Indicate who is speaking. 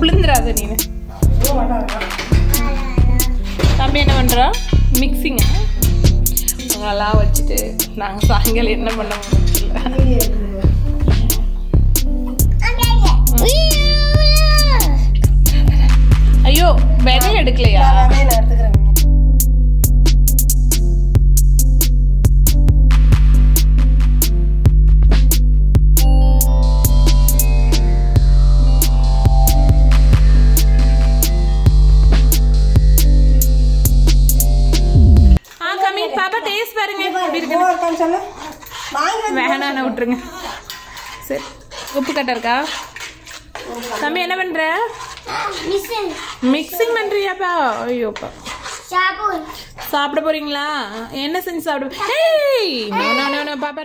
Speaker 1: விழுந்துடாத நீ. தம்பி என்ன பண்ணுறா? மிக்சிங்க அவங்களெல்லாம் வச்சுட்டு நாங்கள் சாயங்காலம் என்ன பண்ண முடியல. ஐயோ விதைய எடுக்கலையா? பாப்பா டேஸ்ட் பாருங்க எப்படி இருக்கு. வேணான்னு விட்டுருங்க. சரி உப்பு கட்ட இருக்கா? தம்பி என்ன பண்ற? மிக்சிங் பண்றியாப்பா? ஐயோப்பா சாப்பிட போறீங்களா? என்ன செஞ்சு சாப்பிட? பாப்பா